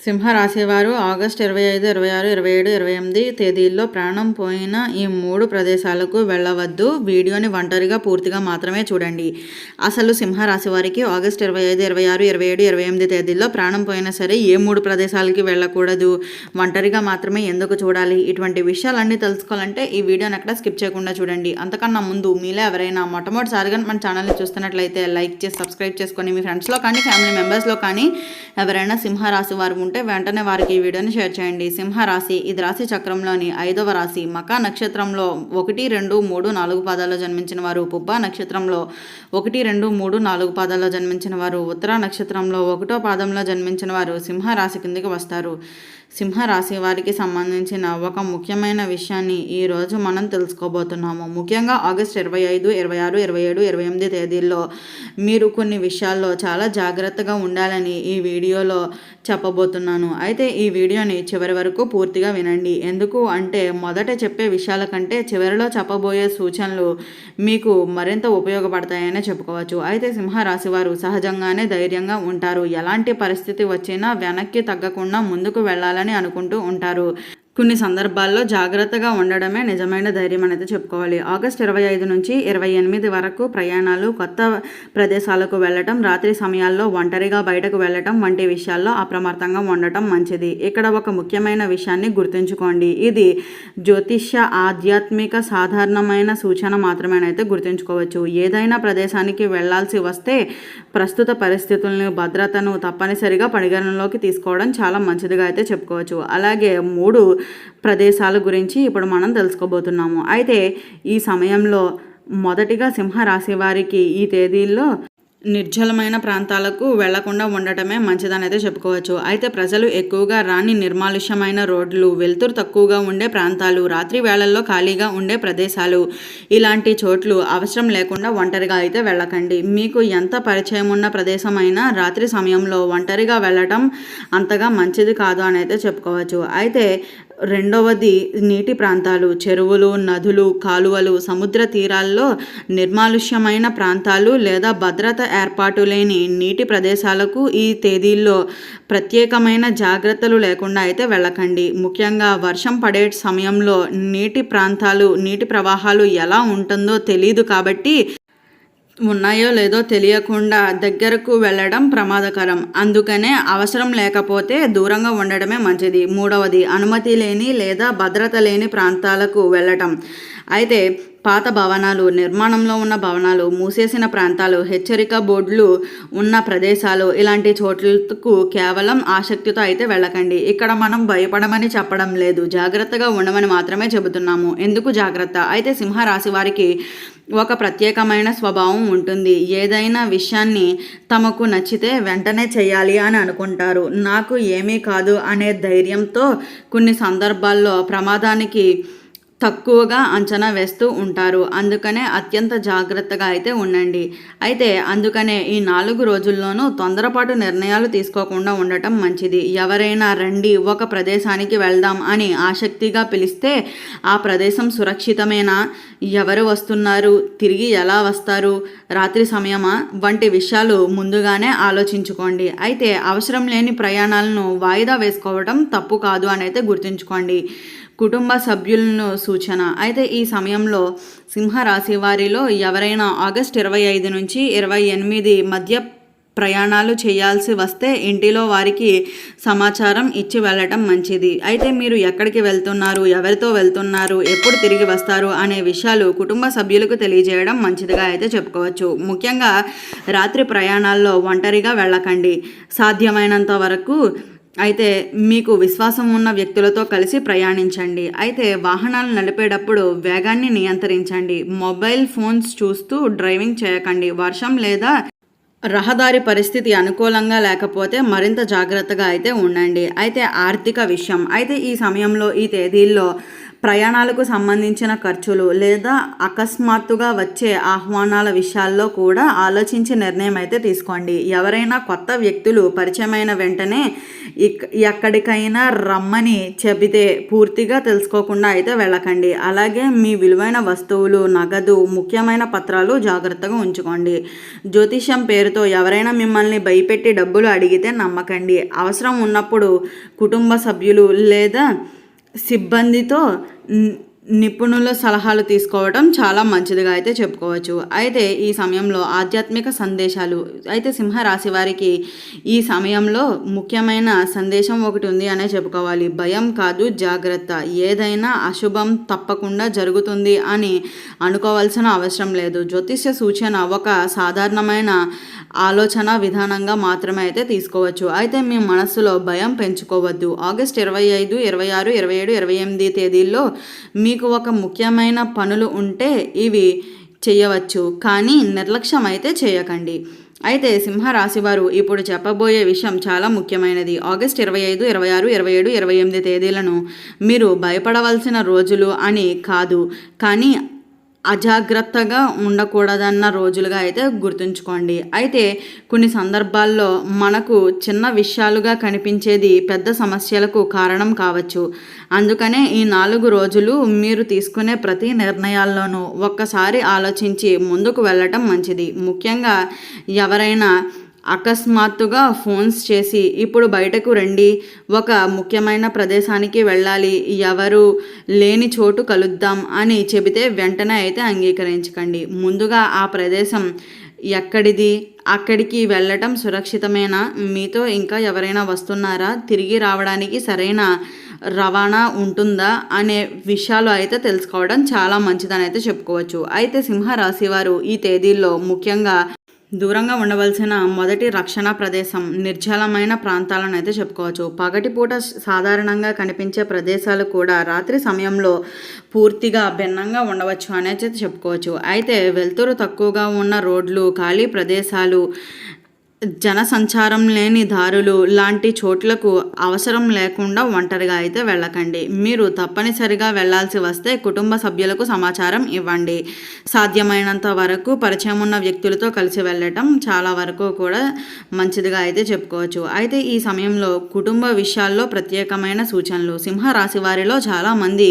సింహరాశి వారు ఆగస్టు 25, 26, 27, 28 తేదీల్లో ప్రాణం పోయిన ఈ 3 ప్రదేశాలకు వెళ్ళవద్దు. వీడియోని ఒంటరిగా పూర్తిగా మాత్రమే చూడండి. అసలు సింహరాశి వారికి ఆగస్టు 25, 26, 27, 28 తేదీల్లో ప్రాణం పోయినా సరే ఏ 3 ప్రదేశాలకి వెళ్ళకూడదు, ఒంటరిగా మాత్రమే ఎందుకు చూడాలి, ఇటువంటి విషయాలన్నీ తెలుసుకోవాలంటే ఈ వీడియోని ఎక్కడ స్కిప్ చేయకుండా చూడండి. అంతకన్నా ముందు మీలో ఎవరైనా మొట్టమొదటిసారిగా మన ఛానల్ని చూస్తున్నట్లయితే లైక్ చేసి సబ్స్క్రైబ్ చేసుకొని మీ ఫ్రెండ్స్లో కానీ ఫ్యామిలీ మెంబర్స్లో కానీ ఎవరైనా సింహరాశి వారు ఉంటే వెంటనే వారికి ఈ వీడియోని షేర్ చేయండి. సింహరాశి ఇది రాశి చక్రంలోని 5వ రాశి. మకా నక్షత్రంలో 1, 2, 3, 4 పాదాల్లో జన్మించిన వారు, పుబ్బ నక్షత్రంలో 1, 2, 3, 4 పాదాల్లో జన్మించిన వారు, ఉత్తర నక్షత్రంలో 1వ పాదంలో జన్మించిన వారు సింహరాశి కిందకి వస్తారు. సింహరాశి వారికి సంబంధించిన ఒక ముఖ్యమైన విషయాన్ని ఈరోజు మనం తెలుసుకోబోతున్నాము. ముఖ్యంగా ఆగస్టు 25, 26, 27, 28 తేదీల్లో మీరు కొన్ని విషయాల్లో చాలా జాగ్రత్తగా ఉండాలని ఈ వీడియోలో చెప్పబోతున్నాను. అయితే ఈ వీడియోని చివరి వరకు పూర్తిగా వినండి. ఎందుకు అంటే మొదట చెప్పే విషయాల కంటే చివరిలో చెప్పబోయే సూచనలు మీకు మరింత ఉపయోగపడతాయనే చెప్పుకోవచ్చు. అయితే సింహరాశి వారు సహజంగానే ధైర్యంగా ఉంటారు. ఎలాంటి పరిస్థితి వచ్చినా వెనక్కి తగ్గకుండా ముందుకు వెళ్ళాలని అనుకుంటూ ఉంటారు. కొన్ని సందర్భాల్లో జాగ్రత్తగా ఉండడమే నిజమైన ధైర్యం అనేది చెప్పుకోవాలి. ఆగస్టు 25 నుంచి 28 వరకు ప్రయాణాలు, కొత్త ప్రదేశాలకు వెళ్ళటం, రాత్రి సమయాల్లో ఒంటరిగా బయటకు వెళ్ళటం వంటి విషయాల్లో అప్రమత్తంగా ఉండటం మంచిది. ఇక్కడ ఒక ముఖ్యమైన విషయాన్ని గుర్తుంచుకోండి. ఇది జ్యోతిష్య ఆధ్యాత్మిక సాధారణమైన సూచన మాత్రమేనైతే గుర్తుంచుకోవచ్చు. ఏదైనా ప్రదేశానికి వెళ్లాల్సి వస్తే ప్రస్తుత పరిస్థితులను, భద్రతను తప్పనిసరిగా పరిగణనలోకి తీసుకోవడం చాలా మంచిదిగా అయితే చెప్పుకోవచ్చు. అలాగే 3 ప్రదేశాల గురించి ఇప్పుడు మనం తెలుసుకోబోతున్నాము. అయితే ఈ సమయంలో మొదటిగా సింహరాశి వారికి ఈ తేదీల్లో నిర్జలమైన ప్రాంతాలకు వెళ్లకుండా ఉండటమే మంచిదనైతే చెప్పుకోవచ్చు. అయితే ప్రజలు ఎక్కువగా రాని నిర్మానుష్యమైన రోడ్లు, వెలుతురు తక్కువగా ఉండే ప్రాంతాలు, రాత్రి వేళల్లో ఖాళీగా ఉండే ప్రదేశాలు, ఇలాంటి చోట్లు అవసరం లేకుండా ఒంటరిగా అయితే వెళ్ళకండి. మీకు ఎంత పరిచయం ఉన్న ప్రదేశం అయినా రాత్రి సమయంలో ఒంటరిగా వెళ్ళటం అంతగా మంచిది కాదు అని అయితే చెప్పుకోవచ్చు. అయితే రెండవది నీటి ప్రాంతాలు, చెరువులు, నదులు, కాలువలు, సముద్ర తీరాల్లో నిర్మానుష్యమైన ప్రాంతాలు లేదా భద్రత ఏర్పాటు లేని నీటి ప్రదేశాలకు ఈ తేదీల్లో ప్రత్యేకమైన జాగ్రత్తలు లేకుండా అయితే వెళ్ళకండి. ముఖ్యంగా వర్షం పడే సమయంలో నీటి ప్రవాహాలు ఎలా ఉంటుందో తెలియదు కాబట్టి ఉన్నాయో లేదో తెలియకుండా దగ్గరకు వెళ్ళడం ప్రమాదకరం. అందుకనే అవసరం లేకపోతే దూరంగా ఉండడమే మంచిది. మూడవది అనుమతి లేని లేదా భద్రత లేని ప్రాంతాలకు వెళ్ళటం. అయితే పాత భవనాలు, నిర్మాణంలో ఉన్న భవనాలు, మూసేసిన ప్రాంతాలు, హెచ్చరిక బోర్డులు ఉన్న ప్రదేశాలు, ఇలాంటి చోట్లకు కేవలం ఆసక్తితో అయితే వెళ్ళకండి. ఇక్కడ మనం భయపడమని చెప్పడం లేదు, జాగ్రత్తగా ఉండమని మాత్రమే చెబుతున్నాము. ఎందుకు జాగ్రత్త? అయితే సింహరాశి వారికి ఒక ప్రత్యేకమైన స్వభావం ఉంటుంది. ఏదైనా విషయాన్ని తమకు నచ్చితే వెంటనే చేయాలి అని అనుకుంటారు. నాకు ఏమీ కాదు అనే ధైర్యంతో కొన్ని సందర్భాల్లో ప్రమాదానికి తక్కువగా అంచనా వేస్తూ ఉంటారు. అందుకనే అత్యంత జాగ్రత్తగా అయితే ఉండండి. అయితే అందుకనే ఈ 4 రోజుల్లోనూ తొందరపాటు నిర్ణయాలు తీసుకోకుండా ఉండటం మంచిది. ఎవరైనా రండి ఒక ప్రదేశానికి వెళ్దాం అని ఆసక్తిగా పిలిస్తే ఆ ప్రదేశం సురక్షితమేనా, ఎవరు వస్తున్నారు, తిరిగి ఎలా వస్తారు, రాత్రి సమయమా వంటి విషయాలు ముందుగానే ఆలోచించుకోండి. అయితే అవసరం లేని ప్రయాణాలను వాయిదా వేసుకోవడం తప్పు కాదు అని అయితే గుర్తుంచుకోండి. కుటుంబ సభ్యులను సూచన. అయితే ఈ సమయంలో సింహరాశి వారిలో ఎవరైనా ఆగస్టు 25 నుంచి 28 మధ్య ప్రయాణాలు చేయాల్సి వస్తే ఇంటిలో వారికి సమాచారం ఇచ్చి వెళ్ళటం మంచిది. అయితే మీరు ఎక్కడికి వెళ్తున్నారు, ఎవరితో వెళ్తున్నారు, ఎప్పుడు తిరిగి వస్తారు అనే విషయాలు కుటుంబ సభ్యులకు తెలియజేయడం మంచిదిగా అయితే చెప్పుకోవచ్చు. ముఖ్యంగా రాత్రి ప్రయాణాల్లో ఒంటరిగా వెళ్ళకండి. సాధ్యమైనంత వరకు అయితే మీకు విశ్వాసం ఉన్న వ్యక్తులతో కలిసి ప్రయాణించండి. అయితే వాహనాలు నడిపేటప్పుడు వేగాన్ని నియంత్రించండి. మొబైల్ ఫోన్స్ చూస్తూ డ్రైవింగ్ చేయకండి. వర్షం లేదా రహదారి పరిస్థితి అనుకూలంగా లేకపోతే మరింత జాగ్రత్తగా అయితే ఉండండి. అయితే ఆర్థిక విషయం. అయితే ఈ సమయంలో ఈ తేదీల్లో ప్రయాణాలకు సంబంధించిన ఖర్చులు లేదా అకస్మాత్తుగా వచ్చే ఆహ్వానాల విషయాల్లో కూడా ఆలోచించి నిర్ణయం అయితే తీసుకోండి. ఎవరైనా కొత్త వ్యక్తులు పరిచయమైన వెంటనే ఎక్కడికైనా రమ్మని చెబితే పూర్తిగా తెలుసుకోకుండా అయితే వెళ్ళకండి. అలాగే మీ విలువైన వస్తువులు, నగదు, ముఖ్యమైన పత్రాలు జాగ్రత్తగా ఉంచుకోండి. జ్యోతిష్యం పేరుతో ఎవరైనా మిమ్మల్ని భయపెట్టి డబ్బులు అడిగితే నమ్మకండి. అవసరం ఉన్నప్పుడు కుటుంబ సభ్యులు లేదా సిబ్బందితో నిపుణుల సలహాలు తీసుకోవడం చాలా మంచిదిగా అయితే చెప్పుకోవచ్చు. అయితే ఈ సమయంలో ఆధ్యాత్మిక సందేశాలు అయితే సింహరాశి వారికి ఈ సమయంలో ముఖ్యమైన సందేశం ఒకటి ఉంది అనే చెప్పుకోవాలి. భయం కాదు, జాగ్రత్త. ఏదైనా అశుభం తప్పకుండా జరుగుతుంది అని అనుకోవాల్సిన అవసరం లేదు. జ్యోతిష్య సూచన ఒక సాధారణమైన ఆలోచన విధానంగా మాత్రమే అయితే తీసుకోవచ్చు. అయితే మీ మనస్సులో భయం పెంచుకోవద్దు. ఆగస్టు 25, 26, 27, 28 తేదీల్లో మీకు ఒక ముఖ్యమైన పనులు ఉంటే ఇవి చేయవచ్చు, కానీ నిర్లక్ష్యం అయితే చేయకండి. అయితే సింహరాశి వారు ఇప్పుడు చెప్పబోయే విషయం చాలా ముఖ్యమైనది. ఆగస్టు 25, 26, 27, 28 తేదీలను మీరు భయపడవలసిన రోజులు అని కాదు, కానీ అజాగ్రత్తగా ఉండకూడదన్న రోజులుగా అయితే గుర్తుంచుకోండి. అయితే కొన్ని సందర్భాల్లో మనకు చిన్న విషయాలుగా కనిపించేది పెద్ద సమస్యలకు కారణం కావచ్చు. అందుకనే ఈ 4 రోజులు మీరు తీసుకునే ప్రతి నిర్ణయాల్లోనూ ఒక్కసారి ఆలోచించి ముందుకు వెళ్ళటం మంచిది. ముఖ్యంగా ఎవరైనా అకస్మాత్తుగా ఫోన్స్ చేసి ఇప్పుడు బయటకు రండి, ఒక ముఖ్యమైన ప్రదేశానికి వెళ్ళాలి, ఎవరు లేని చోటు కలుద్దాం అని చెబితే వెంటనే అయితే అంగీకరించకండి. ముందుగా ఆ ప్రదేశం ఎక్కడిది, అక్కడికి వెళ్ళటం సురక్షితమేనా, మీతో ఇంకా ఎవరైనా వస్తున్నారా, తిరిగి రావడానికి సరైన రవాణా ఉంటుందా అనే విషయాలు అయితే తెలుసుకోవడం చాలా మంచిదని అయితే చెప్పుకోవచ్చు. అయితే సింహరాశి వారు ఈ తేదీల్లో ముఖ్యంగా దూరంగా ఉండవలసిన మొదటి రక్షణ ప్రదేశం నిర్జలమైన ప్రాంతాలను అయితే చెప్పుకోవచ్చు. పగటిపూట సాధారణంగా కనిపించే ప్రదేశాలు కూడా రాత్రి సమయంలో పూర్తిగా భిన్నంగా ఉండవచ్చు అనేది చెప్పుకోవచ్చు. అయితే వెలుతురు తక్కువగా ఉన్న రోడ్లు, ఖాళీ ప్రదేశాలు, జనసంచారం లేని దారులు లాంటి చోట్లకు అవసరం లేకుండా ఒంటరిగా అయితే వెళ్ళకండి. మీరు తప్పనిసరిగా వెళ్లాల్సి వస్తే కుటుంబ సభ్యులకు సమాచారం ఇవ్వండి. సాధ్యమైనంత వరకు పరిచయం ఉన్న వ్యక్తులతో కలిసి వెళ్ళటం చాలా వరకు కూడా మంచిదిగా అయితే చెప్పుకోవచ్చు. అయితే ఈ సమయంలో కుటుంబ విషయాల్లో ప్రత్యేకమైన సూచనలు. సింహరాశి వారిలో చాలామంది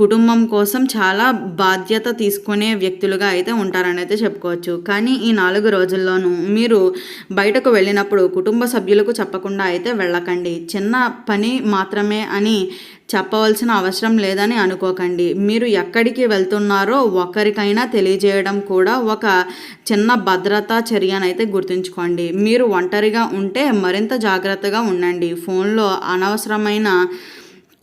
కుటుంబం కోసం చాలా బాధ్యత తీసుకునే వ్యక్తులుగా అయితే ఉంటారని అయితే చెప్పుకోవచ్చు. కానీ ఈ 4 రోజుల్లోనూ మీరు బయటకు వెళ్ళినప్పుడు కుటుంబ సభ్యులకు చెప్పకుండా అయితే వెళ్ళకండి. చిన్న పని మాత్రమే అని చెప్పవలసిన అవసరం లేదని అనుకోకండి. మీరు ఎక్కడికి వెళ్తున్నారో ఒకరికైనా తెలియజేయడం కూడా ఒక చిన్న భద్రతా చర్యనైతే గుర్తుంచుకోండి. మీరు ఒంటరిగా ఉంటే మరింత జాగ్రత్తగా ఉండండి. ఫోన్లో అనవసరమైన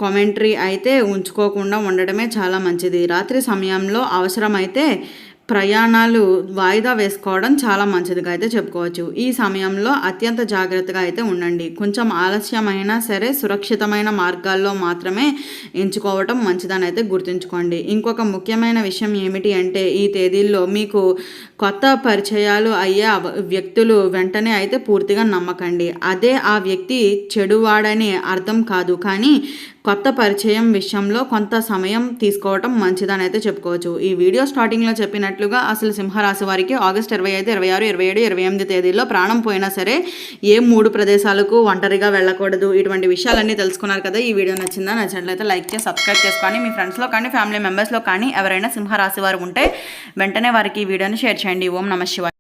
కామెంటరీ అయితే ఉంచుకోకుండా ఉండడమే చాలా మంచిది. రాత్రి సమయంలో అవసరమైతే ప్రయాణాలు వాయిదా వేసుకోవడం చాలా మంచిదిగా అయితే చెప్పుకోవచ్చు. ఈ సమయంలో అత్యంత జాగ్రత్తగా అయితే ఉండండి. కొంచెం ఆలస్యమైనా సరే సురక్షితమైన మార్గాల్లో మాత్రమే ఎంచుకోవటం మంచిదని అయితే గుర్తుంచుకోండి. ఇంకొక ముఖ్యమైన విషయం ఏమిటి అంటే ఈ తేదీల్లో మీకు కొత్త పరిచయాలు అయ్యే వ్యక్తులు వెంటనే అయితే పూర్తిగా నమ్మకండి. అదే ఆ వ్యక్తి చెడువాడని అర్థం కాదు, కానీ కొత్త పరిచయం విషయంలో కొంత సమయం తీసుకోవటం మంచిదని అయితే చెప్పుకోవచ్చు. ఈ వీడియో స్టార్టింగ్లో చెప్పినట్లుగా అసలు సింహరాశి వారికి ఆగస్టు 25, 26, 27, 28 తేదీల్లో ప్రాణం పోయినా సరే ఏ 3 ప్రదేశాలకు ఒంటరిగా వెళ్ళకూడదు. ఇటువంటి విషయాలన్నీ తెలుసుకున్నారు కదా. ఈ వీడియో నచ్చినట్లయితే లైక్ చేసి సబ్స్క్రైబ్ చేసుకొని మీ ఫ్రెండ్స్లో కానీ ఫ్యామిలీ మెంబర్స్లో కానీ ఎవరైనా సింహరాశి వారు ఉంటే వెంటనే వారికి ఈ వీడియోని షేర్ చేయండి. ఓం నమః శివాయ.